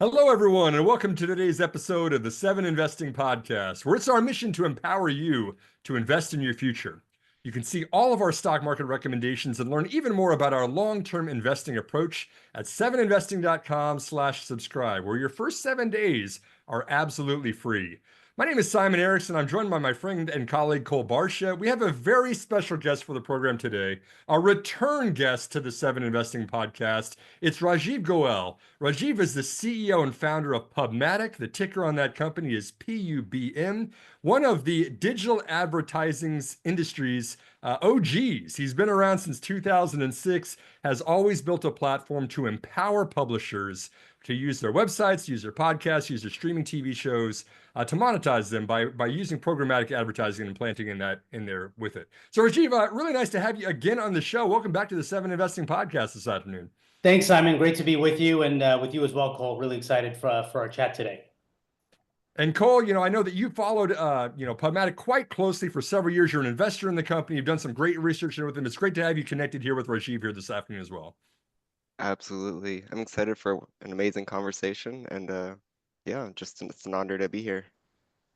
Hello, everyone, and welcome to today's episode of the 7investing podcast, where it's our mission to empower you to invest in your future. You can see all of our stock market recommendations and learn even more about our long-term investing approach at 7investing.com/subscribe, where your first 7 days are absolutely free. My name is Simon Erickson. I'm joined by my friend and colleague Cole Barsha. We have a very special guest for the program today, our return guest to the 7investing podcast. It's Rajeev Goel. Rajeev is the CEO and founder of PubMatic. The ticker on that company is PUBM, one of the digital advertising industry's OGs. He's been around since 2006, has always built a platform to empower publishers to use their websites, use their podcasts, use their streaming TV shows, to monetize them by using programmatic advertising and planting in there with it. So Rajeev, really nice to have you again on the show. Welcome back to the 7investing podcast this afternoon. Thanks, Simon. Great to be with you, and with you as well, Cole. Really excited for our chat today. And Cole, I know that you followed, PubMatic quite closely for several years. You're an investor in the company. You've done some great research with them. It's great to have you connected here with Rajeev here this afternoon as well. Absolutely. I'm excited for an amazing conversation, and yeah, it's an honor to be here.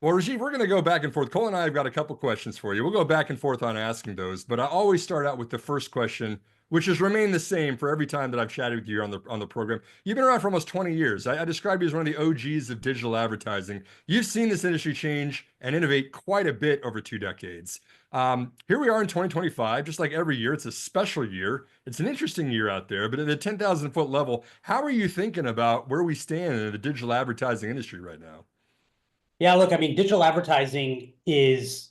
Well, Rajeev, we're going to go back and forth. Cole and I have got a couple questions for you. We'll go back and forth on asking those, but I always start out with the first question, which has remained the same for every time that I've chatted with you on the program. You've been around for almost 20 years. I describe you as one of the OGs of digital advertising. You've seen this industry change and innovate quite a bit over 2 decades. Here we are in 2025, just like every year. It's a special year. It's an interesting year out there, but at the 10,000 foot level, how are you thinking about where we stand in the digital advertising industry right now? Yeah, look, I mean, digital advertising is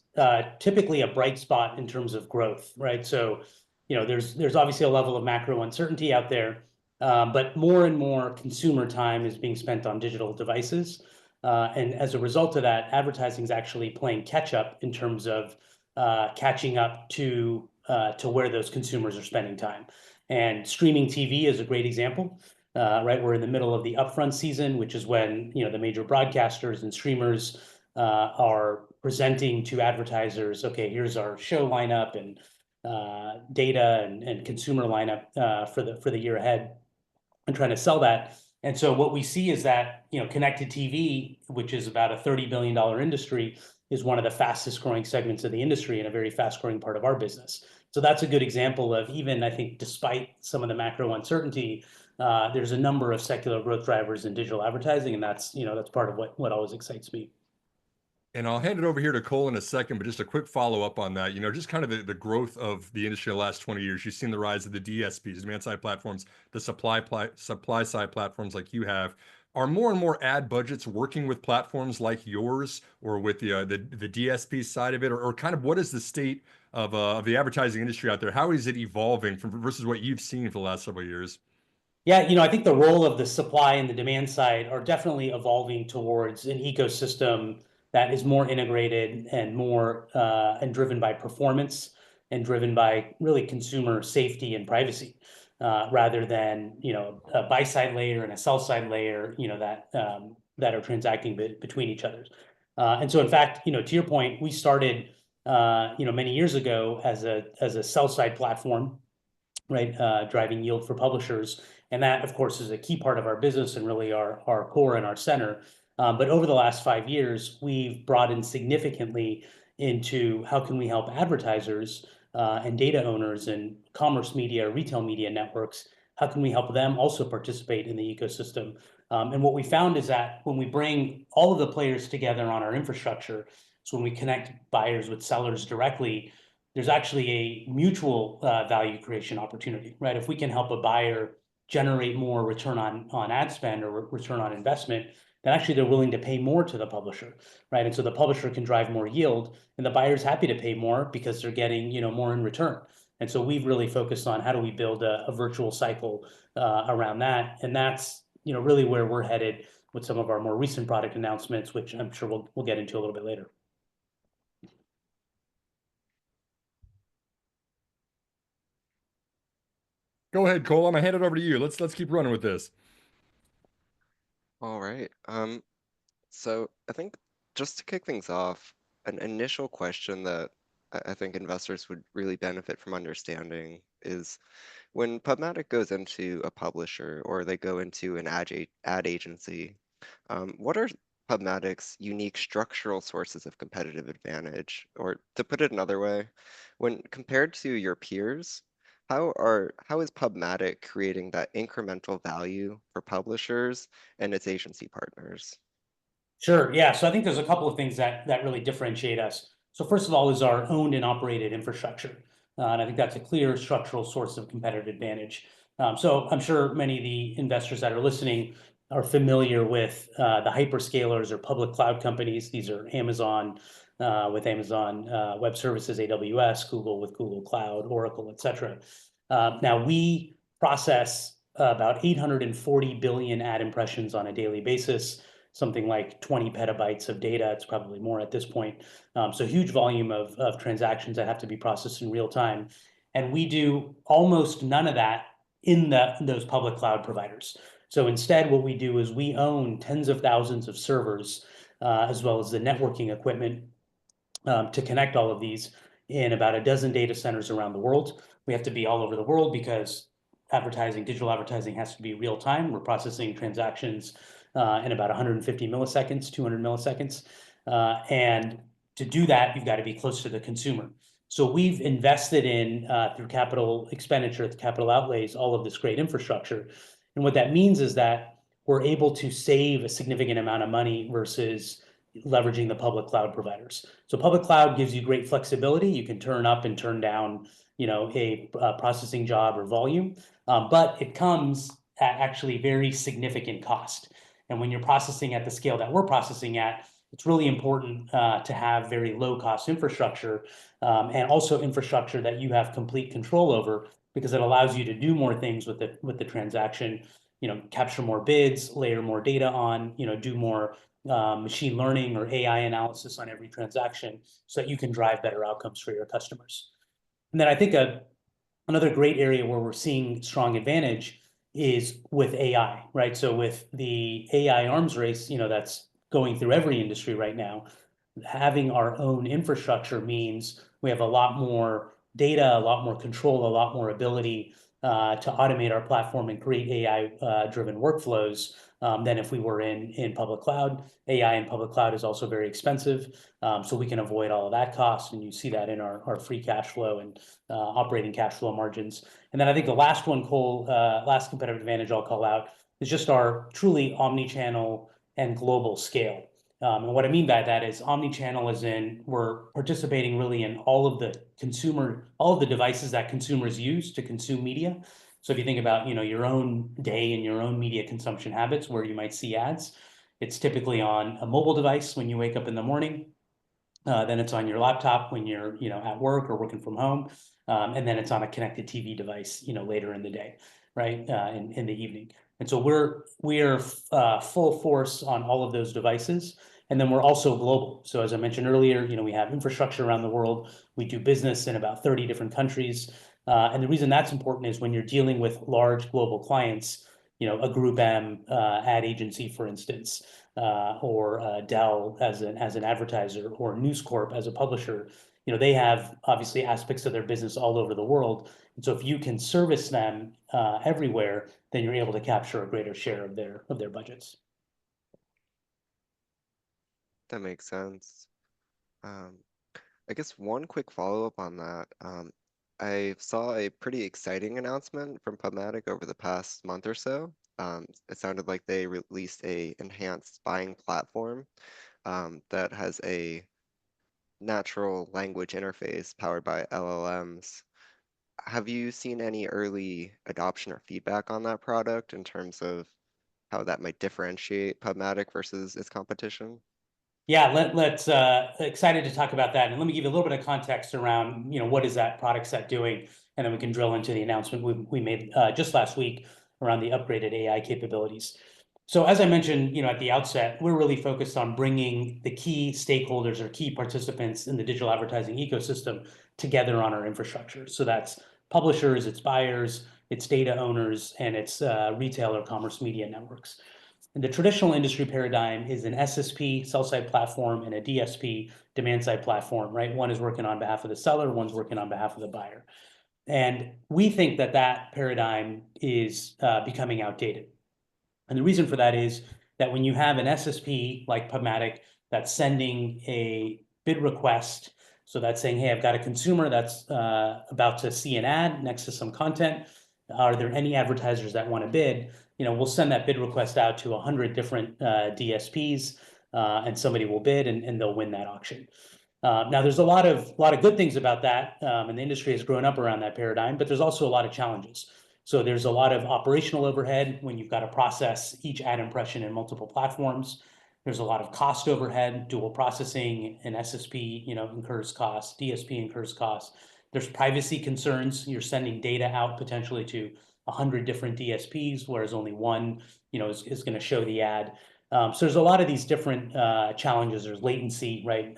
typically a bright spot in terms of growth, right? So, there's obviously a level of macro uncertainty out there, but more and more consumer time is being spent on digital devices. And as a result of that, advertising is actually playing catch up in terms of catching up to where those consumers are spending time. And streaming TV is a great example. Right, we're in the middle of the upfront season, which is when the major broadcasters and streamers are presenting to advertisers. Okay, here's our show lineup and data and consumer lineup for the year ahead, and trying to sell that. And so what we see is that connected TV, which is about a $30 billion industry, is one of the fastest growing segments of the industry and a very fast growing part of our business. So that's a good example of, even I think, despite some of the macro uncertainty, there's a number of secular growth drivers in digital advertising, and that's part of what always excites me. And I'll hand it over here to Cole in a second, but just a quick follow-up on that. Just kind of the growth of the industry in the last 20 years. You've seen the rise of the DSPs, demand-side platforms, the supply-side platforms like you have. Are more and more ad budgets working with platforms like yours or with the DSP side of it? Or kind of what is the state of the advertising industry out there? How is it evolving versus what you've seen for the last several years? Yeah, I think the role of the supply and the demand side are definitely evolving towards an ecosystem that is more integrated and more and driven by performance and driven by really consumer safety and privacy, rather than a buy side layer and a sell side layer that are transacting between each other. And so, in fact, to your point, we started many years ago as a sell side platform, right, driving yield for publishers. And that, of course, is a key part of our business and really our core and our center. But over the last 5 years, we've brought in significantly into how can we help advertisers and data owners and commerce media, retail media networks, how can we help them also participate in the ecosystem? And what we found is that when we bring all of the players together on our infrastructure, so when we connect buyers with sellers directly, there's actually a mutual value creation opportunity, right? If we can help a buyer generate more return on ad spend or return on investment, then actually they're willing to pay more to the publisher, right? And so the publisher can drive more yield, and the buyer's happy to pay more because they're getting more in return. And so we've really focused on how do we build a virtual cycle around that, and that's really where we're headed with some of our more recent product announcements, which I'm sure we'll get into a little bit later. Go ahead, Cole. I'm gonna hand it over to you. Let's keep running with this. All right. So I think just to kick things off, an initial question that I think investors would really benefit from understanding is, When PubMatic goes into a publisher or they go into an ad agency, what are PubMatic's unique structural sources of competitive advantage? Or to put it another way, when compared to your peers, how is PubMatic creating that incremental value for publishers and its agency partners? Sure. Yeah. So I think there's a couple of things that really differentiate us. So first of all is our owned and operated infrastructure. And I think that's a clear structural source of competitive advantage. So I'm sure many of the investors that are listening are familiar with the hyperscalers or public cloud companies. These are Amazon with Amazon Web Services, AWS, Google with Google Cloud, Oracle, et cetera. Now we process about 840 billion ad impressions on a daily basis, something like 20 petabytes of data. It's probably more at this point. So huge volume of transactions that have to be processed in real time. And we do almost none of that in those public cloud providers. So instead, what we do is we own tens of thousands of servers, as well as the networking equipment to connect all of these in about a dozen data centers around the world. We have to be all over the world because digital advertising has to be real time. We're processing transactions in about 150 milliseconds, 200 milliseconds. And to do that, you've got to be close to the consumer. So we've invested in, through capital expenditure, the capital outlays, all of this great infrastructure. And what that means is that we're able to save a significant amount of money versus leveraging the public cloud providers. So public cloud gives you great flexibility. You can turn up and turn down, a processing job or volume, but it comes at actually very significant cost. And when you're processing at the scale that we're processing at, it's really important to have very low cost infrastructure and also infrastructure that you have complete control over, because it allows you to do more things with the transaction, capture more bids, layer more data on, do more machine learning or AI analysis on every transaction so that you can drive better outcomes for your customers. And then I think another great area where we're seeing strong advantage is with AI, right? So with the AI arms race, that's going through every industry right now, having our own infrastructure means we have a lot more data, a lot more control, a lot more ability to automate our platform and create AI-driven workflows than if we were in public cloud. AI in public cloud is also very expensive, so we can avoid all of that cost, and you see that in our free cash flow and operating cash flow margins. And then I think the last one, Cole, last competitive advantage I'll call out is just our truly omni-channel and global scale. And what I mean by that is omni-channel is we're participating really in all of the devices that consumers use to consume media. So if you think about, your own day and your own media consumption habits, where you might see ads, it's typically on a mobile device when you wake up in the morning. Then it's on your laptop when you're, at work or working from home. And then it's on a connected TV device, later in the day, right? In the evening. And so we're full force on all of those devices. And then we're also global. So as I mentioned earlier, we have infrastructure around the world. We do business in about 30 different countries. And the reason that's important is when you're dealing with large global clients, a Group M ad agency, for instance, or Dell as an advertiser, or News Corp as a publisher, they have obviously aspects of their business all over the world. And so if you can service them everywhere, then you're able to capture a greater share of their budgets. That makes sense. I guess one quick follow-up on that. I saw a pretty exciting announcement from PubMatic over the past month or so. It sounded like they released a enhanced buying platform that has a natural language interface powered by LLMs. Have you seen any early adoption or feedback on that product in terms of how that might differentiate PubMatic versus its competition? Yeah, let's excited to talk about that. And let me give you a little bit of context around, what is that product set doing? And then we can drill into the announcement we made just last week around the upgraded AI capabilities. So as I mentioned, at the outset, we're really focused on bringing the key stakeholders or key participants in the digital advertising ecosystem together on our infrastructure. So that's publishers, it's buyers, it's data owners, and it's retail or commerce media networks. And the traditional industry paradigm is an SSP, sell-side platform, and a DSP, demand-side platform, right? One is working on behalf of the seller, one's working on behalf of the buyer. And we think that that paradigm is becoming outdated. And the reason for that is that when you have an SSP like PubMatic that's sending a bid request, so that's saying, hey, I've got a consumer that's about to see an ad next to some content. Are there any advertisers that want to bid? We'll send that bid request out to 100 different DSPs, and somebody will bid and they'll win that auction. Now, there's a lot of good things about that, and the industry has grown up around that paradigm, but there's also a lot of challenges. So there's a lot of operational overhead when you've got to process each ad impression in multiple platforms. There's a lot of cost overhead, dual processing, and SSP, incurs costs, DSP incurs costs. There's privacy concerns. You're sending data out potentially to 100 different DSPs, whereas only one, is going to show the ad. So there's a lot of these different challenges. There's latency, right?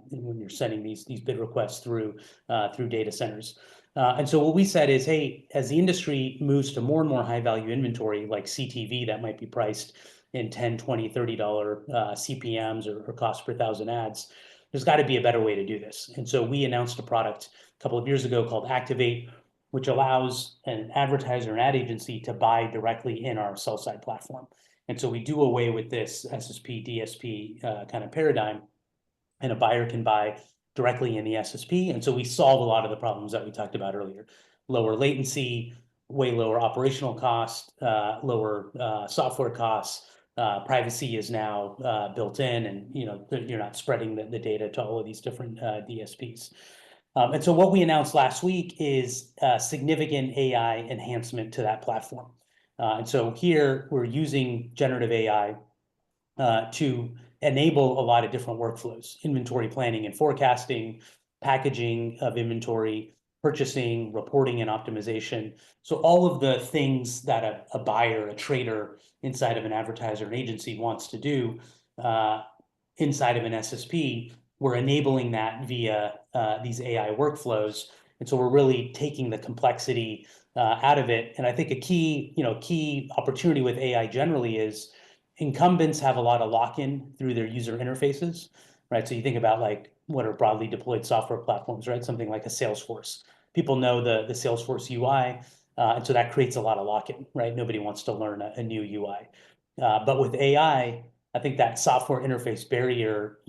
When you're sending these bid requests through data centers. And so what we said is, hey, as the industry moves to more and more high value inventory like CTV that might be priced in $10, $20, $30 CPMs or cost per thousand ads, there's got to be a better way to do this. And so we announced a product a couple of years ago called Activate, which allows an advertiser and ad agency to buy directly in our sell side platform. And so we do away with this SSP, DSP kind of paradigm, and a buyer can buy directly in the SSP. And so we solve a lot of the problems that we talked about earlier. Lower latency, way lower operational cost, lower software costs. Privacy is now built in, and you're not spreading the data to all of these different DSPs. And so what we announced last week is significant AI enhancement to that platform. And so here we're using generative AI to enable a lot of different workflows: inventory planning and forecasting, packaging of inventory, purchasing, reporting, and optimization. So all of the things that a buyer, a trader inside of an advertiser, an agency wants to do inside of an SSP, we're enabling that via these AI workflows. And so we're really taking the complexity out of it. And I think a key opportunity with AI generally is incumbents have a lot of lock-in through their user interfaces, right? So you think about like what are broadly deployed software platforms, right? Something like a Salesforce. People know the Salesforce UI, and so that creates a lot of lock-in, right? Nobody wants to learn a new UI. But with AI, I think that software interface barrier,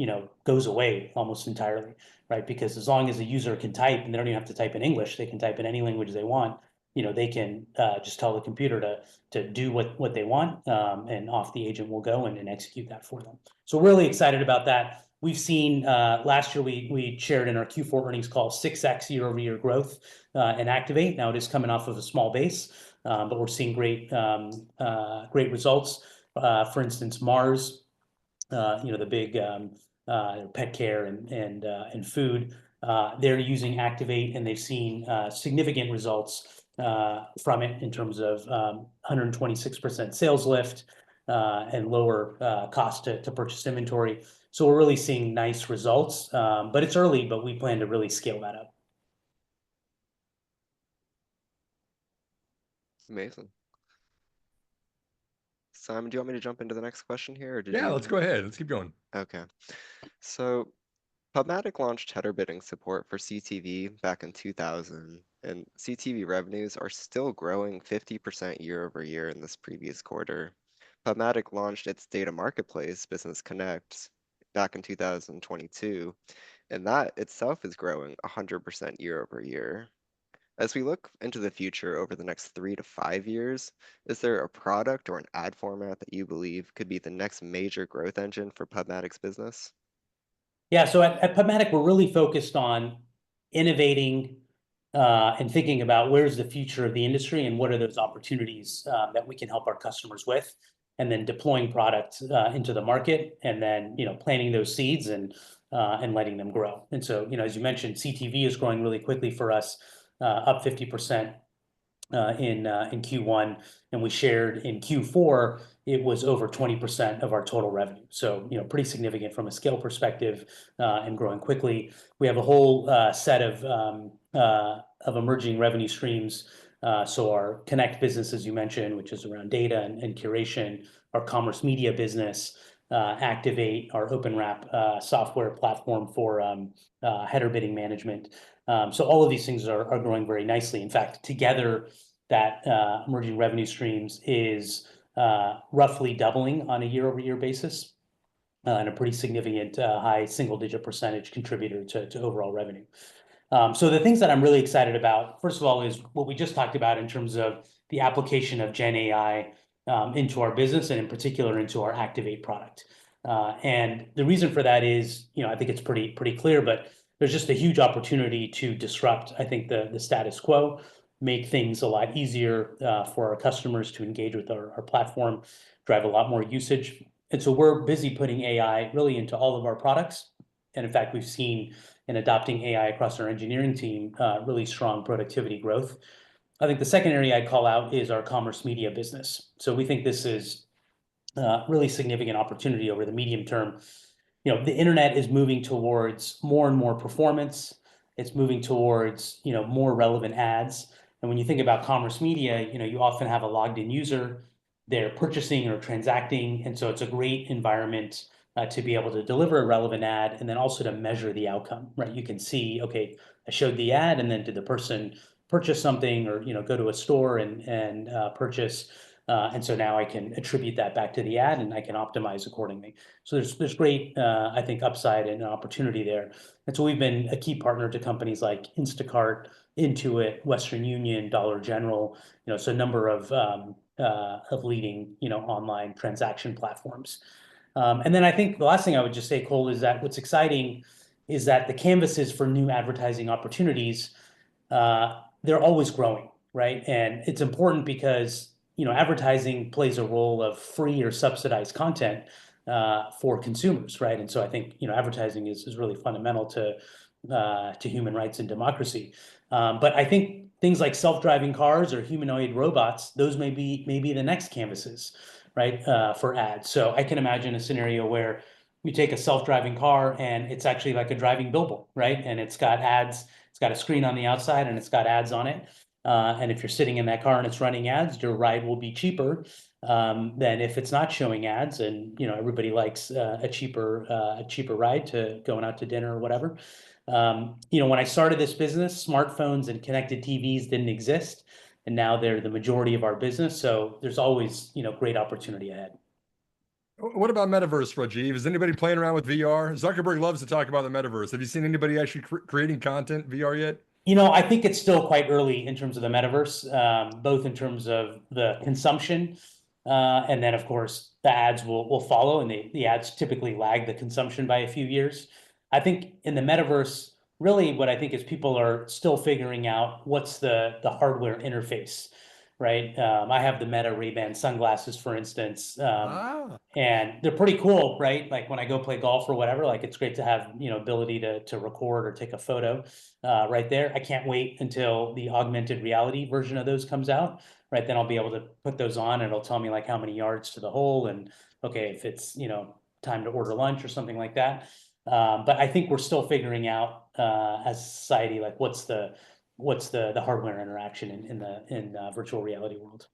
goes away almost entirely, right? Because as long as a user can type, and they don't even have to type in English, they can type in any language they want. They can just tell the computer to do what they want, and off the agent will go and execute that for them. So we're really excited about that. We've seen last year we shared in our Q4 earnings call 6x year-over-year growth in Activate. Now it is coming off of a small base, but we're seeing great results. For instance, Mars, the big pet care and food, they're using Activate, and they've seen significant results from it in terms of 126% sales lift and lower cost to purchase inventory. So we're really seeing nice results, but it's early, but we plan to really scale that up. Amazing. Simon, do you want me to jump into the next question here, or did Yeah, you? let's go ahead. Let's keep going. Okay. So PubMatic launched header bidding support for CTV back in 2000, and CTV revenues are still growing 50% year over year in this previous quarter. PubMatic launched its data marketplace, Business Connect, back in 2022, and that itself is growing 100% year over year. As we look into the future over the next 3 to 5 years, is there a product or an ad format that you believe could be the next major growth engine for PubMatic's business? Yeah, so at PubMatic, we're really focused on innovating and thinking about where's the future of the industry and what are those opportunities that we can help our customers with, and then deploying product into the market, and then planting those seeds and letting them grow. And so as you mentioned, CTV is growing really quickly for us, up 50% in Q1, and we shared in Q4 it was over 20% of our total revenue. So pretty significant from a scale perspective, and growing quickly. We have a whole set of emerging revenue streams. So our Connect business, as you mentioned, which is around data and curation, our commerce media business, Activate, our OpenWrap software platform for header bidding management. So all of these things are growing very nicely. In fact, together, that emerging revenue streams is roughly doubling on a year-over-year basis, and a pretty significant high single-digit percentage contributor to overall revenue. So the things that I'm really excited about, first of all, is what we just talked about in terms of the application of Gen AI into our business, and in particular into our Activate product. And the reason for that is, I think it's pretty clear, but there's just a huge opportunity to disrupt, I think, the status quo, make things a lot easier for our customers to engage with our platform, drive a lot more usage. And so we're busy putting AI really into all of our products. And in fact, we've seen in adopting AI across our engineering team really strong productivity growth. I think the second area I'd call out is our commerce media business. So we think this is really significant opportunity over the medium term. The internet is moving towards more and more performance. It's moving towards, more relevant ads. And when you think about commerce media, you often have a logged in user, they're purchasing or transacting. And so it's a great environment to be able to deliver a relevant ad and then also to measure the outcome, right? You can see, okay, I showed the ad, and then did the person purchase something, or go to a store and purchase, and so now I can attribute that back to the ad, and I can optimize accordingly. So there's great, I think, upside and opportunity there. And so we've been a key partner to companies like Instacart, Intuit, Western Union, Dollar General, so a number of leading, online transaction platforms. And then I think the last thing I would just say, Cole, is that what's exciting is that the canvases for new advertising opportunities, they're always growing, right? And it's important because, advertising plays a role of free or subsidized content for consumers, right? And so I think, advertising is really fundamental to human rights and democracy. But I think things like self-driving cars or humanoid robots, those may be the next canvases, right, for ads. So I can imagine a scenario where you take a self-driving car and it's actually like a driving billboard, right? And it's got ads, it's got a screen on the outside, and it's got ads on it. And if you're sitting in that car and it's running ads, your ride will be cheaper than if it's not showing ads. And everybody likes a cheaper ride to going out to dinner or whatever. When I started this business, smartphones and connected TVs didn't exist, and now they're the majority of our business. So there's always, great opportunity ahead. What about metaverse, Rajeev? Is anybody playing around with VR? Zuckerberg loves to talk about the metaverse. Have you seen anybody actually creating content VR yet? I think it's still quite early in terms of the metaverse, both in terms of the consumption, and then of course the ads will follow, and the ads typically lag the consumption by a few years. I think in the metaverse, really what I think is people are still figuring out what's the hardware interface, right? I have the Meta Ray-Ban sunglasses, for instance, and they're pretty cool, right? Like when I go play golf or whatever, like it's great to have, ability to record or take a photo right there. I can't wait until the augmented reality version of those comes out, right? Then I'll be able to put those on, and it'll tell me like how many yards to the hole, and okay, if it's, time to order lunch or something like that. But I think we're still figuring out as a society, like what's the hardware interaction in the virtual reality world.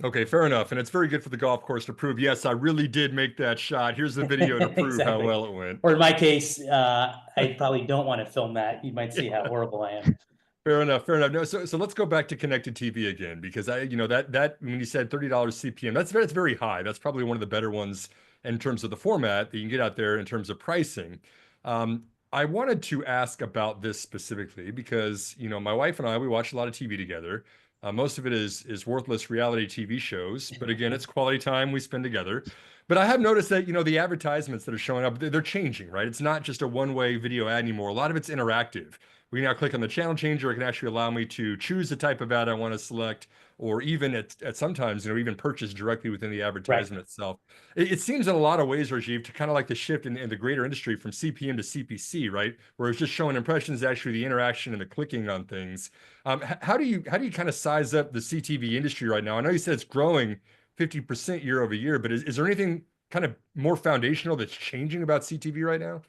Okay, fair enough. And it's very good for the golf course to prove, yes, I really did make that shot. Here's the video to prove Exactly. how well it went. Or in my case, I probably don't want to film that. You might see how horrible I am. Fair enough. Fair enough. No, so let's go back to connected TV again, because that when you said $30 CPM, that's very high. That's probably one of the better ones in terms of the format that you can get out there in terms of pricing. I wanted to ask about this specifically because, my wife and I, we watch a lot of TV together. Most of it is worthless reality TV shows, but again, it's quality time we spend together. But I have noticed that, the advertisements that are showing up, they're changing, right? It's not just a one-way video ad anymore. A lot of it's interactive. We now click on the channel changer. It can actually allow me to choose the type of ad I want to select, or even at sometimes, even purchase directly within the advertisement itself. It seems in a lot of ways, Rajeev, to kind of like the shift in the greater industry from CPM to CPC, right? Where it's just showing impressions, actually the interaction and the clicking on things. How do you kind of size up the CTV industry right now? I know you said it's growing 50% year over year, but is there anything kind of more foundational that's changing about CTV right now?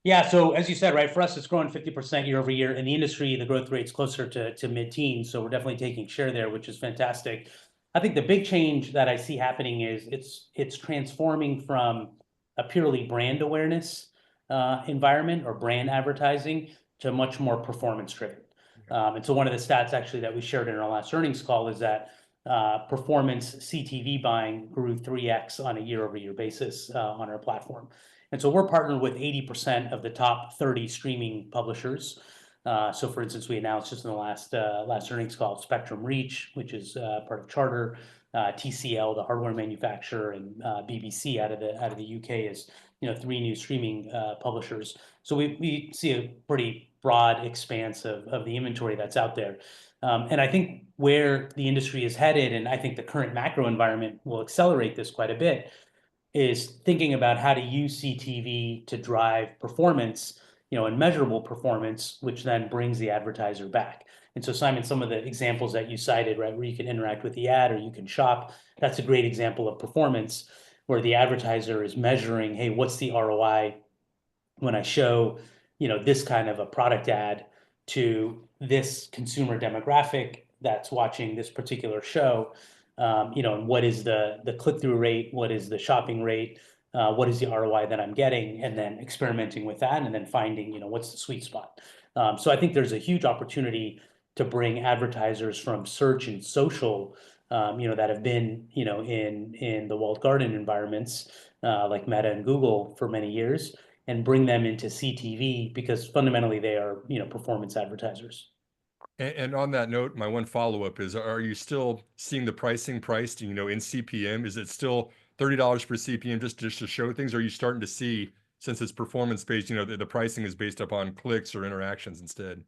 Yeah, so as you said, right, for us, it's growing 50% year over year. In the industry, the growth rate's closer to mid-teens, so we're definitely taking share there, which is fantastic. I think the big change that I see happening is it's transforming from a purely brand awareness environment or brand advertising to much more performance driven. And so one of the stats actually that we shared in our last earnings call is that performance CTV buying grew 3x on a year-over-year basis on our platform. And so we're partnered with 80% of the top 30 streaming publishers. So for instance, we announced just in the last earnings call, Spectrum Reach, which is part of Charter, TCL, the hardware manufacturer, and BBC out of the UK is, you know, 3 new streaming publishers. So we see a pretty broad expanse of the inventory that's out there. And I think where the industry is headed, and I think the current macro environment will accelerate this quite a bit, is thinking about how to use CTV to drive performance, you know, and measurable performance, which then brings the advertiser back. And so, Simon, some of the examples that you cited, right, where you can interact with the ad or you can shop, that's a great example of performance where the advertiser is measuring, hey, what's the ROI when I show, you know, this kind of a product ad to this consumer demographic that's watching this particular show, you know, and what is the click-through rate, what is the shopping rate, what is the ROI that I'm getting, and then experimenting with that, and then finding, you know, what's the sweet spot. So I think there's a huge opportunity to bring advertisers from search and social, you know, that have been, you know, in the walled garden environments like Meta and Google for many years, and bring them into CTV because fundamentally they are, you know, performance advertisers. And on that note, my one follow-up is, are you still seeing the pricing priced, you know, in CPM? Is it still $30 per CPM just to show things? Or are you starting to see, since it's performance-based, you know, the pricing is based upon clicks or interactions instead?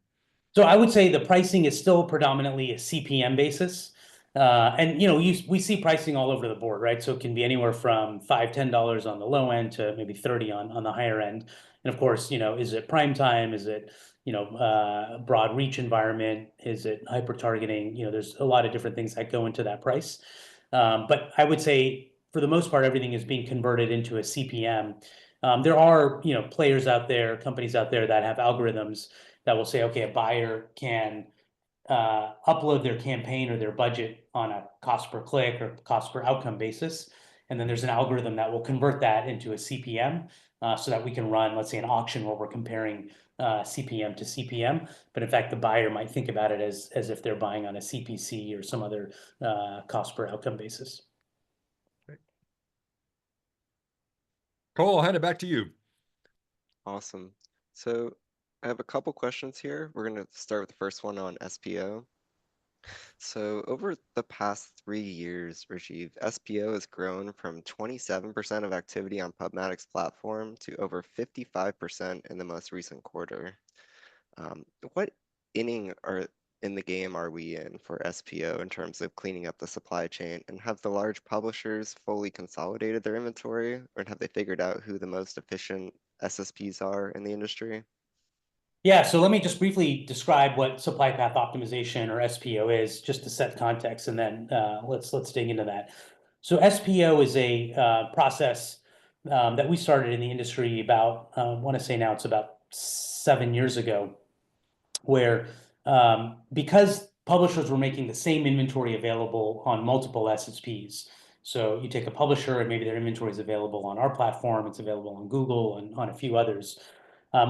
So I would say the pricing is still predominantly a CPM basis. And, you know, we see pricing all over the board, right? So it can be anywhere from $5, $10 on the low end to maybe 30 on the higher end. And of course, you know, is it prime time? Is it, you know, broad reach environment? Is it hyper targeting? You know, there's a lot of different things that go into that price. But I would say for the most part, everything is being converted into a CPM. There are, you know, players out there, companies out there that have algorithms that will say, okay, a buyer can upload their campaign or their budget on a cost per click or cost per outcome basis. And then there's an algorithm that will convert that into a CPM so that we can run, let's say, an auction where we're comparing CPM to CPM. But in fact, the buyer might think about it as if they're buying on a CPC or some other cost per outcome basis. Cole, I'll hand it back to you. Awesome. So I have a couple questions here. We're going to start with the first one on SPO. So over the past 3 years, Rajeev, SPO has grown from 27% of activity on PubMatic's platform to over 55% in the most recent quarter. What inning in the game are we in for SPO in terms of cleaning up the supply chain? And have the large publishers fully consolidated their inventory, or have they figured out who the most efficient SSPs are in the industry? Yeah, so let me just briefly describe what supply path optimization or SPO is, just to set context, and then let's dig into that. So SPO is a process that we started in the industry about, I want to say now it's about 7 years ago, where because publishers were making the same inventory available on multiple SSPs. So you take a publisher and maybe their inventory is available on our platform, it's available on Google and on a few others.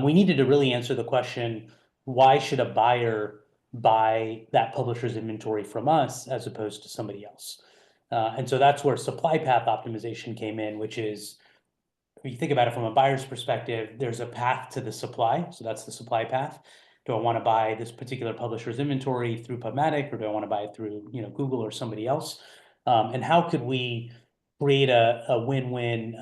We needed to really answer the question, why should a buyer buy that publisher's inventory from us as opposed to somebody else? And so that's where supply path optimization came in, which is, if you think about it from a buyer's perspective, there's a path to the supply. So that's the supply path. Do I want to buy this particular publisher's inventory through PubMatic, or do I want to buy it through, you know, Google or somebody else? And how could we create a win-win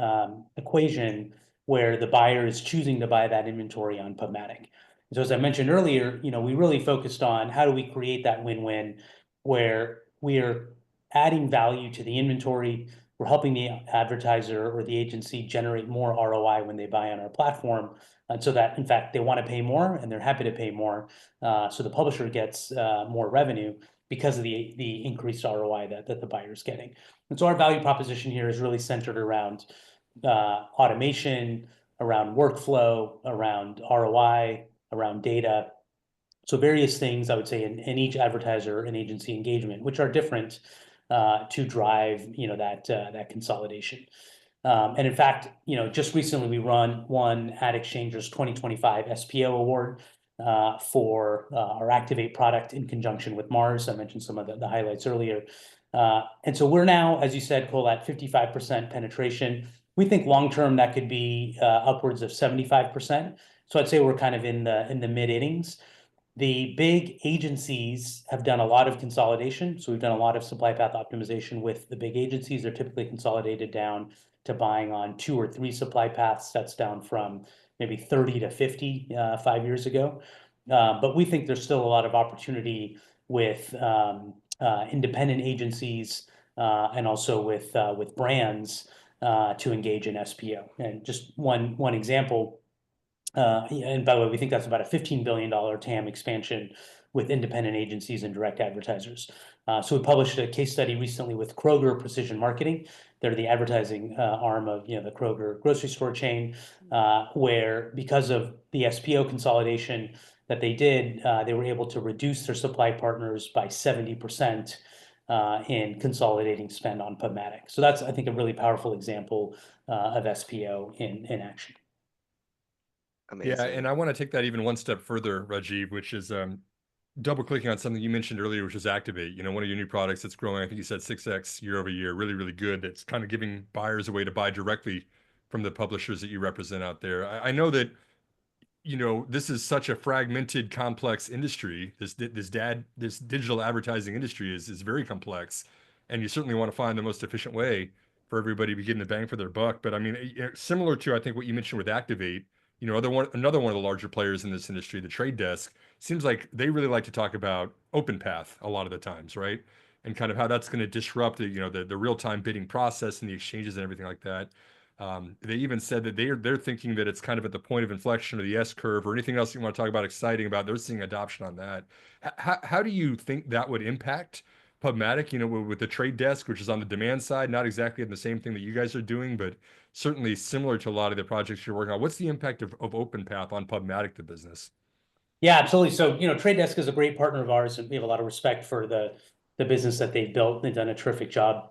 equation where the buyer is choosing to buy that inventory on PubMatic? So as I mentioned earlier, you know, we really focused on how do we create that win-win where we are adding value to the inventory, we're helping the advertiser or the agency generate more ROI when they buy on our platform, and so that, in fact, they want to pay more and they're happy to pay more. So the publisher gets more revenue because of the increased ROI that the buyer is getting. And so our value proposition here is really centered around automation, around workflow, around ROI, around data. So various things, I would say, in each advertiser and agency engagement, which are different to drive, you know, that consolidation. And in fact, you know, just recently we won Ad Exchanger's 2025 SPO award. for our Activate product in conjunction with Mars. I mentioned some of the highlights earlier. And so we're now, as you said, Cole, at 55% penetration. We think long-term that could be upwards of 75%. So I'd say we're kind of in the mid innings. The big agencies have done a lot of consolidation. So we've done a lot of supply path optimization with the big agencies. They're typically consolidated down to buying on 2 or 3 supply paths. That's down from maybe 30 to 50 5 years ago. But we think there's still a lot of opportunity with independent agencies and also with brands to engage in SPO. And just one example. And by the way, we think that's about a $15 billion TAM expansion with independent agencies and direct advertisers. So we published a case study recently with Kroger Precision Marketing. They're the advertising arm of the Kroger grocery store chain, where because of the SPO consolidation that they did, they were able to reduce their supply partners by 70% in consolidating spend on PubMatic. So that's, I think, a really powerful example of SPO in action. Amazing. Yeah, and I want to take that even one step further, Rajeev, which is double clicking on something you mentioned earlier, which is Activate. One of your new products that's growing, I think you said 6x year over year, really, really good. It's kind of giving buyers a way to buy directly from the publishers that you represent out there. I know that this is such a fragmented, complex industry. This digital advertising industry is very complex, and you certainly want to find the most efficient way for everybody to be getting the bang for their buck. But I mean, similar to I think what you mentioned with Activate, another one of the larger players in this industry, the Trade Desk, seems like they really like to talk about OpenPath a lot of the times, right? And kind of how that's going to disrupt the real-time bidding process and the exchanges and everything like that. They even said that they're thinking that it's kind of at the point of inflection or the S curve or anything else you want to talk about exciting about. They're seeing adoption on that. How do you think that would impact PubMatic? With the Trade Desk, which is on the demand side, not exactly the same thing that you guys are doing, but certainly similar to a lot of the projects you're working on. What's the impact of OpenPath on PubMatic, the business? Yeah, absolutely. So, Trade Desk is a great partner of ours, and we have a lot of respect for the business that they've built. They've done a terrific job.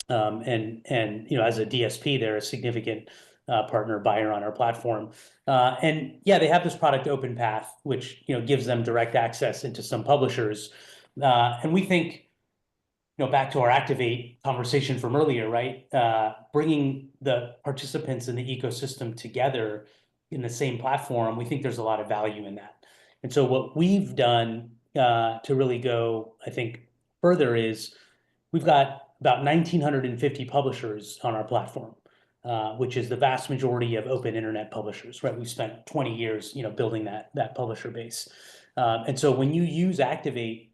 And as a DSP, they're a significant partner buyer on our platform. And yeah, they have this product OpenPath, which gives them direct access into some publishers. And we think, back to our Activate conversation from earlier, right? Bringing the participants in the ecosystem together in the same platform, we think there's a lot of value in that. And so what we've done to really go, I think, further is we've got about 1,950 publishers on our platform, which is the vast majority of open internet publishers, right? We've spent 20 years, building that publisher base. And so when you use Activate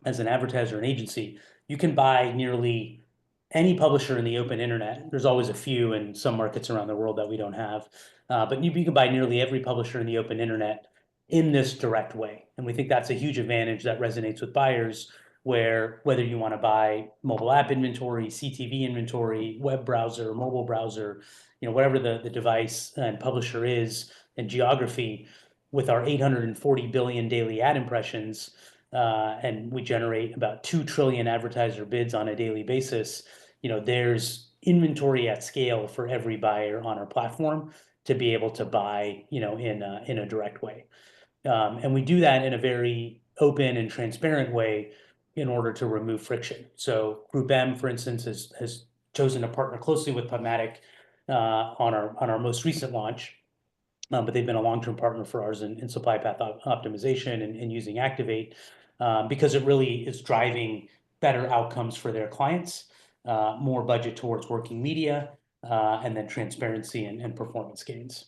as an advertiser and agency, you can buy nearly any publisher in the open internet. There's always a few in some markets around the world that we don't have, but you can buy nearly every publisher in the open internet in this direct way. And we think that's a huge advantage that resonates with buyers, where whether you want to buy mobile app inventory, CTV inventory, web browser, mobile browser, whatever the device and publisher is and geography, with our 840 billion daily ad impressions, and we generate about 2 trillion advertiser bids on a daily basis, there's inventory at scale for every buyer on our platform to be able to buy, in a direct way. And we do that in a very open and transparent way in order to remove friction. So Group M, for instance, has chosen to partner closely with PubMatic on our most recent launch. But they've been a long-term partner for ours in supply path optimization and using Activate because it really is driving better outcomes for their clients, more budget towards working media, and then transparency and performance gains.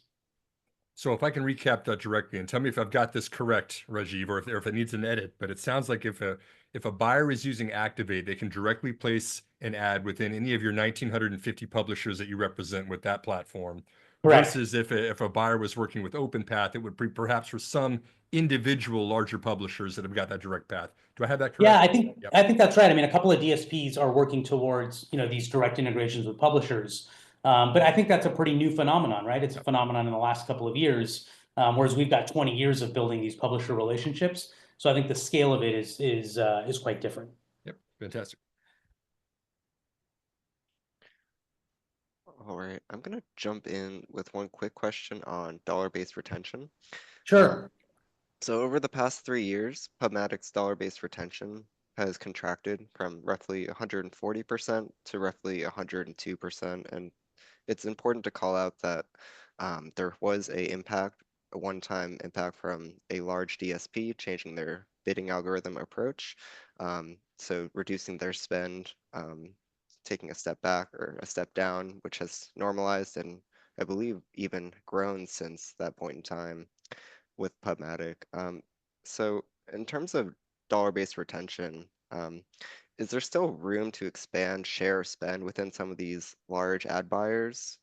So if I can recap that directly and tell me if I've got this correct, Rajeev, or if it needs an edit, but it sounds like if a buyer is using Activate, they can directly place an ad within any of your 1,950 publishers that you represent with that platform. Correct. Versus if a buyer was working with OpenPath, it would be perhaps for some individual larger publishers that have got that direct path. Do I have that correct? Yeah, I think that's right. I mean, a couple of DSPs are working towards these direct integrations with publishers. But I think that's a pretty new phenomenon, right? It's a phenomenon in the last couple of years, whereas we've got 20 years of building these publisher relationships. So I think the scale of it is quite different. Yep, fantastic. All right, I'm gonna jump in with one quick question on dollar-based retention. Sure. So over the past 3 years, PubMatic's dollar-based retention has contracted from roughly 140% to roughly 102%. And it's important to call out that there was a one-time impact from a large DSP changing their bidding algorithm approach. So reducing their spend, taking a step back or a step down, which has normalized and I believe even grown since that point in time with PubMatic. So in terms of dollar-based retention, is there still room to expand share or spend within some of these large ad buyers?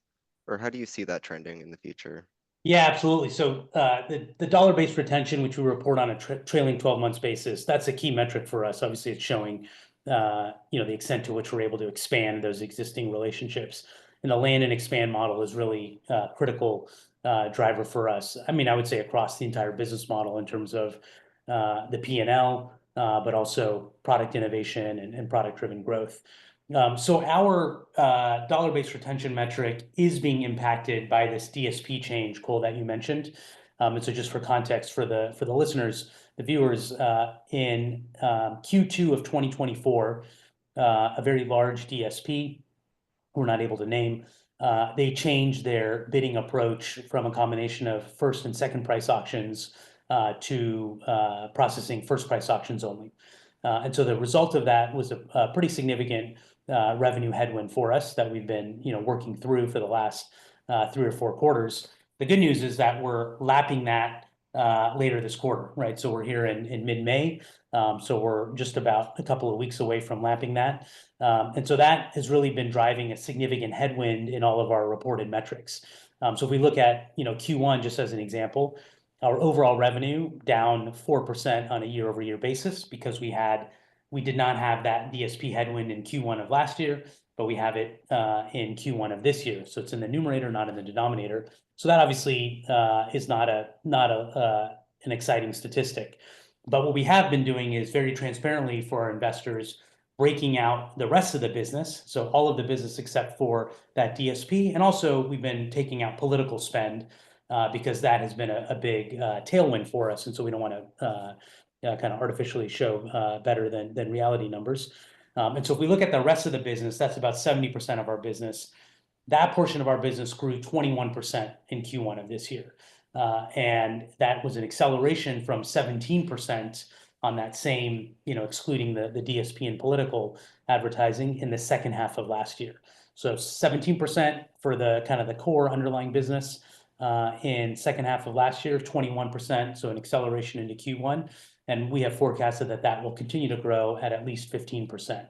Or how do you see that trending in the future? Yeah, absolutely. So the dollar-based retention, which we report on a trailing 12 months basis, that's a key metric for us. Obviously, it's showing the extent to which we're able to expand those existing relationships. And the land and expand model is really critical driver for us. I mean, I would say across the entire business model in terms of the P&L, but also product innovation and product-driven growth. So our dollar-based retention metric is being impacted by this DSP change, Cole, that you mentioned. And so just for context for the listeners, the viewers, in Q2 of 2024, a very large DSP, we're not able to name, they changed their bidding approach from a combination of first and second price auctions to processing first price auctions only. And so the result of that was a pretty significant revenue headwind for us that we've been working through for the last 3 or 4 quarters. The good news is that we're lapping that later this quarter, right? So we're here in mid-May. So we're just about a couple of weeks away from lapping that. And so that has really been driving a significant headwind in all of our reported metrics. So if we look at Q1 just as an example, our overall revenue down 4% on a year-over-year basis because we did not have that DSP headwind in Q1 of last year, but we have it in Q1 of this year. So it's in the numerator, not in the denominator. So that obviously is not an exciting statistic. But what we have been doing is very transparently for our investors, breaking out the rest of the business. So all of the business except for that DSP. And also we've been taking out political spend because that has been a big tailwind for us. And so we don't want to kind of artificially show better than reality numbers. And so if we look at the rest of the business, that's about 70% of our business. That portion of our business grew 21% in Q1 of this year. And that was an acceleration from 17% on that same, excluding the DSP and political advertising in the second half of last year. So 17% for the kind of the core underlying business in second half of last year, 21%, so an acceleration into Q1. And we have forecasted that will continue to grow at least 15%.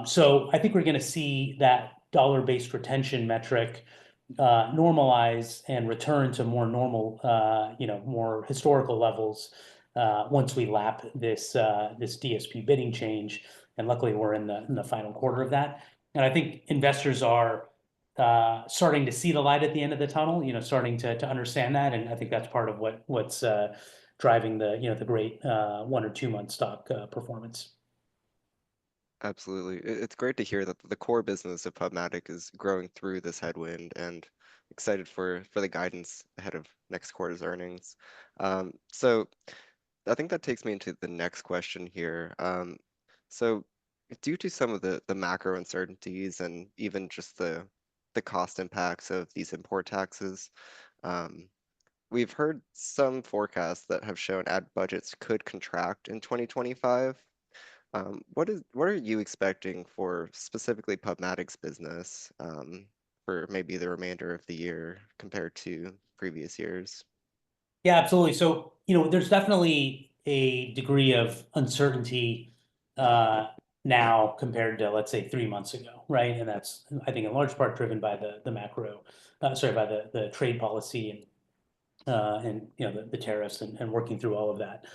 So I think we're going to see that dollar-based retention metric normalize and return to more normal, more historical levels once we lap this DSP bidding change. And luckily, we're in the final quarter of that. And I think investors are starting to see the light at the end of the tunnel, starting to understand that. And I think that's part of what's driving the great 1 or 2 month stock performance. Absolutely. It's great to hear that the core business of PubMatic is growing through this headwind and excited for the guidance ahead of next quarter's earnings. So I think that takes me into the next question here. So due to some of the macro uncertainties and even just the cost impacts of these import taxes, we've heard some forecasts that have shown ad budgets could contract in 2025. What are you expecting for specifically PubMatic's business for maybe the remainder of the year compared to previous years? Yeah, absolutely. So, there's definitely a degree of uncertainty now compared to, let's say, 3 months ago, right? And that's, I think, in large part driven by the macro, by the trade policy and the tariffs and working through all of that.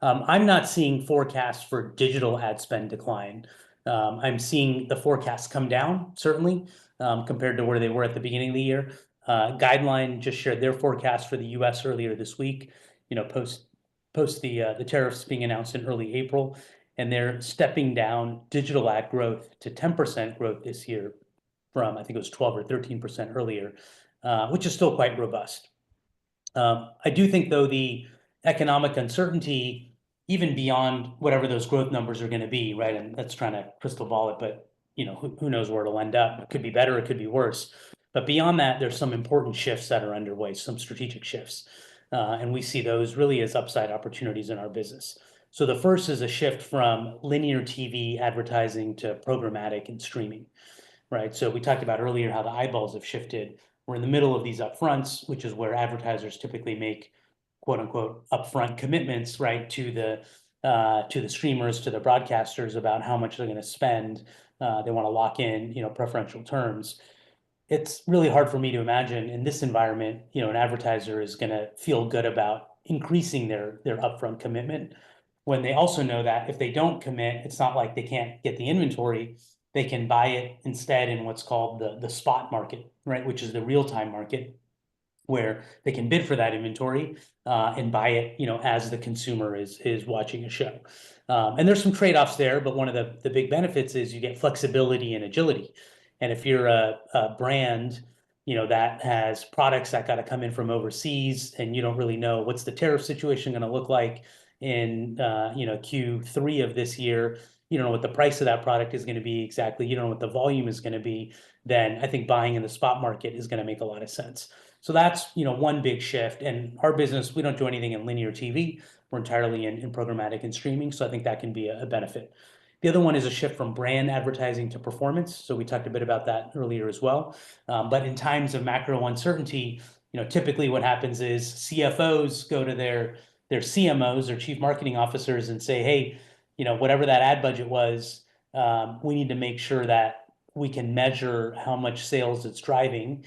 I'm not seeing forecasts for digital ad spend decline. I'm seeing the forecasts come down, certainly, compared to where they were at the beginning of the year. Guideline just shared their forecast for the US earlier this week, post the tariffs being announced in early April. And they're stepping down digital ad growth to 10% growth this year from, I think it was 12 or 13% earlier, which is still quite robust. I do think, though, the economic uncertainty, even beyond whatever those growth numbers are going to be, right? And that's trying to crystal ball it, but who knows where it'll end up? It could be better, it could be worse. But beyond that, there's some important shifts that are underway, some strategic shifts. And we see those really as upside opportunities in our business. So the first is a shift from linear TV advertising to programmatic and streaming, right? So we talked about earlier how the eyeballs have shifted. We're in the middle of these upfronts, which is where advertisers typically make quote unquote upfront commitments, right, to the streamers, to the broadcasters about how much they're going to spend. They want to lock in, preferential terms. It's really hard for me to imagine in this environment, an advertiser is going to feel good about increasing their upfront commitment when they also know that if they don't commit, it's not like they can't get the inventory. They can buy it instead in what's called the spot market, right, which is the real-time market, where they can bid for that inventory and buy it, as the consumer is watching a show. And there's some trade-offs there, but one of the big benefits is you get flexibility and agility. And if you're a brand, that has products that got to come in from overseas, and you don't really know what's the tariff situation going to look like in Q3 of this year, you don't know what the price of that product is going to be exactly, you don't know what the volume is going to be, then I think buying in the spot market is going to make a lot of sense. So that's, one big shift. And our business, we don't do anything in linear TV. We're entirely in programmatic and streaming. So I think that can be a benefit. The other one is a shift from brand advertising to performance. So we talked a bit about that earlier as well. But in times of macro uncertainty, typically what happens is CFOs go to their CMOs or chief marketing officers and say, hey, whatever that ad budget was, we need to make sure that we can measure how much sales it's driving,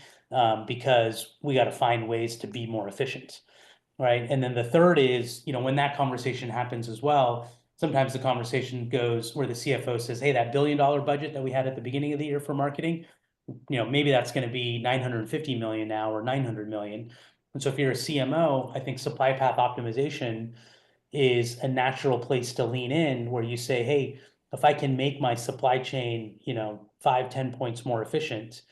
because we got to find ways to be more efficient, right? And then the third is, when that conversation happens as well, sometimes the conversation goes where the CFO says, hey, that $1 billion budget that we had at the beginning of the year for marketing, maybe that's going to be 950 million now or 900 million. And so if you're a CMO, I think supply path optimization is a natural place to lean in, where you say, hey, if I can make my supply chain, 5-10 points more efficient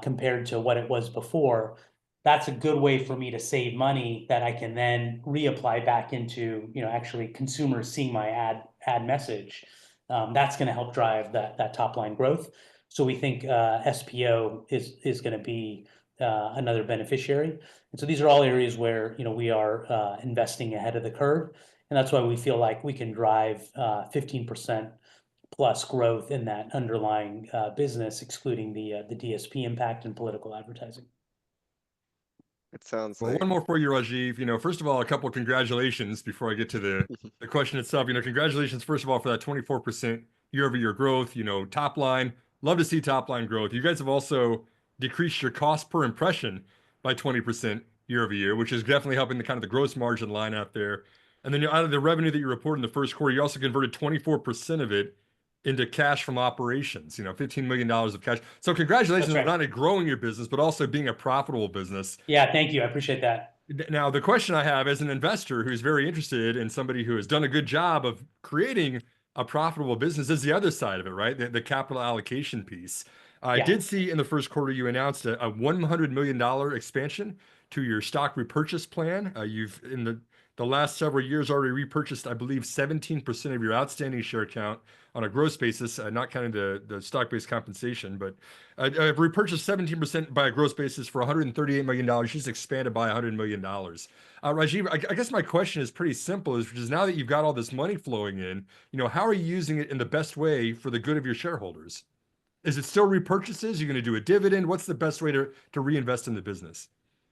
compared to what it was before, that's a good way for me to save money that I can then reapply back into, actually consumers seeing my ad message. That's going to help drive that top line growth. So we think SPO is going to be another beneficiary. And so these are all areas where, we are investing ahead of the curve. And that's why we feel like we can drive 15% plus growth in that underlying business, excluding the DSP impact and political advertising. It sounds Well, like one more for you, Rajeev. First of all, a couple of congratulations before I get to the question itself. Congratulations, first of all, for that 24% year-over-year growth. Top line, love to see top line growth. You guys have also decreased your cost per impression by 20% year-over-year, which is definitely helping the kind of the gross margin line out there. And then out of the revenue that you reported in the first quarter, you also converted 24% of it into cash from operations, $15 million of cash. So congratulations on not only growing your business, but also being a profitable business. Yeah, thank you. I appreciate that. Now, the question I have as an investor who's very interested in somebody who has done a good job of creating a profitable business is the other side of it, right? The capital allocation piece. I did see in the first quarter you announced a $100 million expansion to your stock repurchase plan. You've in the last several years already repurchased, I believe, 17% of your outstanding share count on a gross basis, not counting the stock-based compensation, but repurchased 17% by a gross basis for $138 million. She's expanded by $100 million. Rajeev, I guess my question is pretty simple, which is now that you've got all this money flowing in, how are you using it in the best way for the good of your shareholders? Is it still repurchases? You're going to do a dividend? What's the best way to reinvest in the business?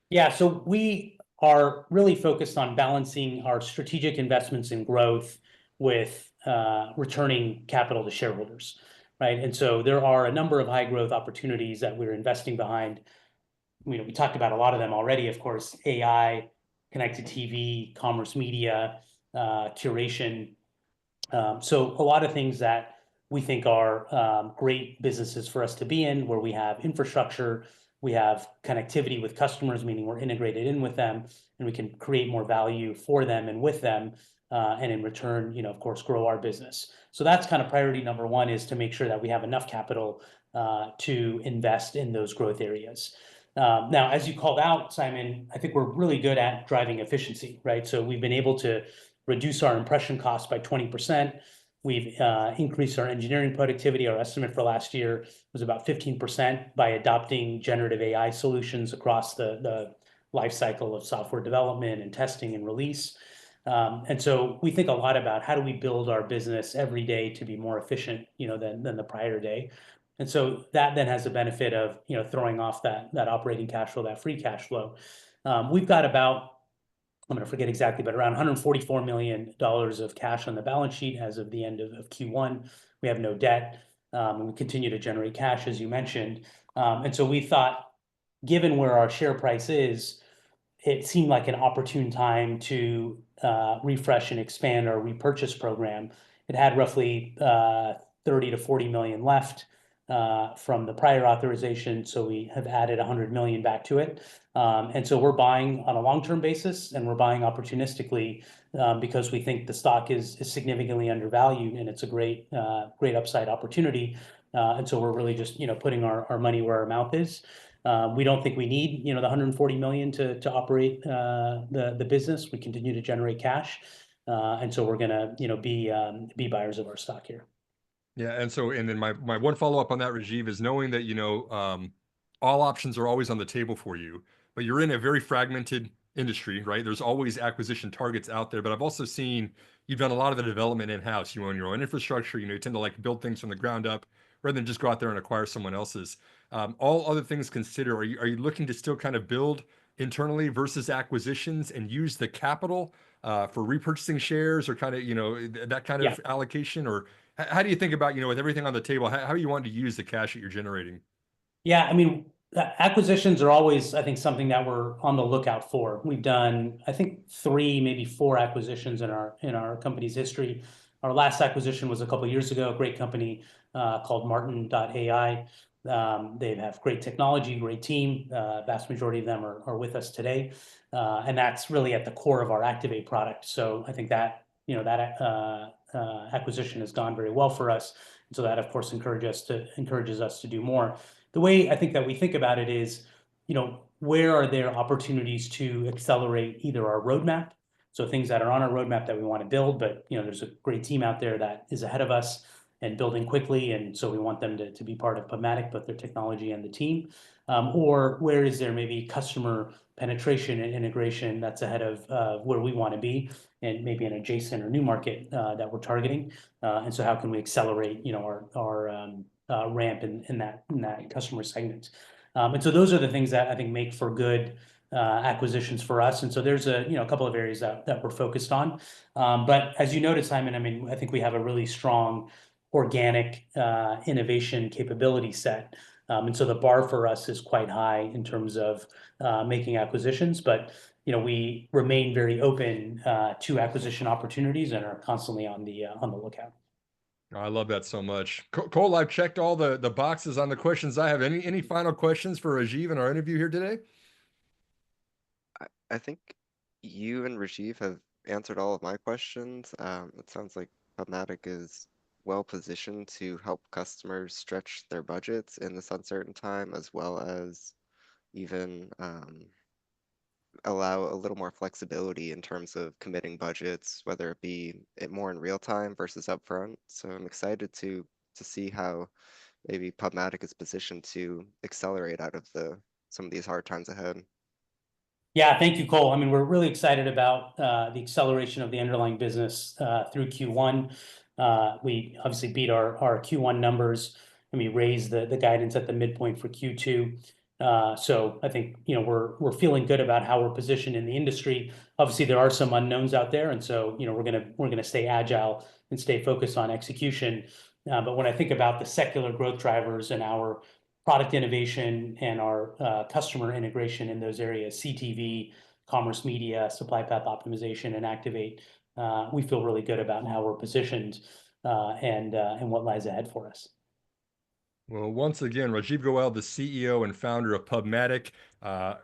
Yeah, so we are really focused on balancing our strategic investments in growth with returning capital to shareholders, right? And so there are a number of high growth opportunities that we're investing behind. We talked about a lot of them already, of course, AI, connected TV, commerce media, curation. So a lot of things that we think are great businesses for us to be in, where we have infrastructure, we have connectivity with customers, meaning we're integrated in with them, and we can create more value for them and with them, and in return, of course, grow our business. So that's kind of priority number one, is to make sure that we have enough capital to invest in those growth areas. Now, as you called out, Simon, I think we're really good at driving efficiency, right? So we've been able to reduce our impression costs by 20%. We've increased our engineering productivity. Our estimate for last year was about 15% by adopting generative AI solutions across the life cycle of software development and testing and release. And so we think a lot about how do we build our business every day to be more efficient, than the prior day. And so that then has the benefit of, throwing off that operating cash flow, that free cash flow. We've got about, I'm going to forget exactly, but around $144 million of cash on the balance sheet as of the end of Q1. We have no debt, and we continue to generate cash, as you mentioned. And so we thought, given where our share price is, it seemed like an opportune time to refresh and expand our repurchase program. It had roughly 30 to 40 million left from the prior authorization, so we have added 100 million back to it. And so we're buying on a long-term basis, and we're buying opportunistically because we think the stock is significantly undervalued, and it's a great upside opportunity. And so we're really just putting our money where our mouth is. We don't think we need the 140 million to operate the business. We continue to generate cash, and so we're gonna be buyers of our stock here. Yeah, and then my one follow-up on that, Rajeev, is knowing that all options are always on the table for you, but you're in a very fragmented industry, right? There's always acquisition targets out there, but I've also seen you've done a lot of the development in-house. You own your own infrastructure. You tend to like build things from the ground up rather than just go out there and acquire someone else's. All other things considered, are you looking to still kind of build internally versus acquisitions and use the capital for repurchasing shares or kind of that kind of allocation? Or how do you think about with everything on the table, how do you want to use the cash that you're generating? Yeah, I mean, acquisitions are always, I think, something that we're on the lookout for. We've done, I think, 3, maybe 4 acquisitions in our company's history. Our last acquisition was a couple of years ago, a great company called Martin.ai. They have great technology, great team. Vast majority of them are with us today. And that's really at the core of our Activate product. So I think that, acquisition has gone very well for us. And so that, of course, encourages us to do more. The way I think that we think about it is, where are there opportunities to accelerate either our roadmap? So things that are on our roadmap that we want to build, but there's a great team out there that is ahead of us and building quickly, and so we want them to be part of PubMatic, both their technology and the team. Or where is there maybe customer penetration and integration that's ahead of where we want to be, and maybe an adjacent or new market that we're targeting. And so how can we accelerate our ramp in that customer segment? And so those are the things that I think make for good acquisitions for us. And so there's a couple of areas that we're focused on. But as you noted, Simon, I mean, I think we have a really strong organic innovation capability set. And so the bar for us is quite high in terms of making acquisitions, but we remain very open to acquisition opportunities and are constantly on the lookout. I love that so much. Cole, I've checked all the boxes on the questions I have. Any final questions for Rajeev in our interview here today? I think you and Rajeev have answered all of my questions. It sounds like PubMatic is well positioned to help customers stretch their budgets in this uncertain time, as well as even allow a little more flexibility in terms of committing budgets, whether it be more in real time versus upfront. So I'm excited to see how maybe PubMatic is positioned to accelerate out of some of these hard times ahead. Yeah, thank you, Cole. I mean, we're really excited about the acceleration of the underlying business through Q1. We obviously beat our Q1 numbers, and we raised the guidance at the midpoint for Q2. So I think we're feeling good about how we're positioned in the industry. Obviously, there are some unknowns out there, and so we're gonna stay agile and stay focused on execution. But when I think about the secular growth drivers and our product innovation and our customer integration in those areas, CTV, commerce media, supply path optimization, and Activate, we feel really good about how we're positioned and what lies ahead for us. Well, once again, Rajeev Goel, the CEO and founder of PubMatic.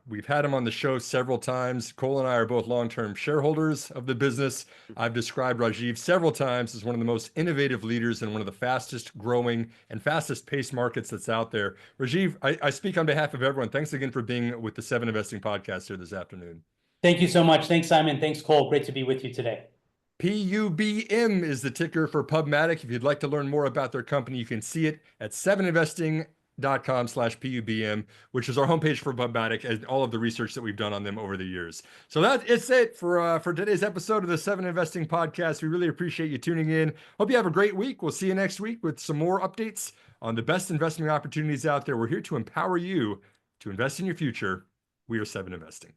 We've had him on the show several times. Cole and I are both long-term shareholders of the business. I've described Rajeev several times as one of the most innovative leaders in one of the fastest growing and fastest paced markets that's out there. Rajeev, I speak on behalf of everyone. Thanks again for being with the 7investing podcast here this afternoon. Thank you so much. Thanks, Simon. Thanks, Cole. Great to be with you today. PUBM is the ticker for PubMatic. If you'd like to learn more about their company, you can see it at 7investing.com/PUBM, which is our homepage for PubMatic and all of the research that we've done on them over the years. So that is it for today's episode of the 7investing podcast. We really appreciate you tuning in. Hope you have a great week. We'll see you next week with some more updates on the best investment opportunities out there. We're here to empower you to invest in your future. We are 7investing.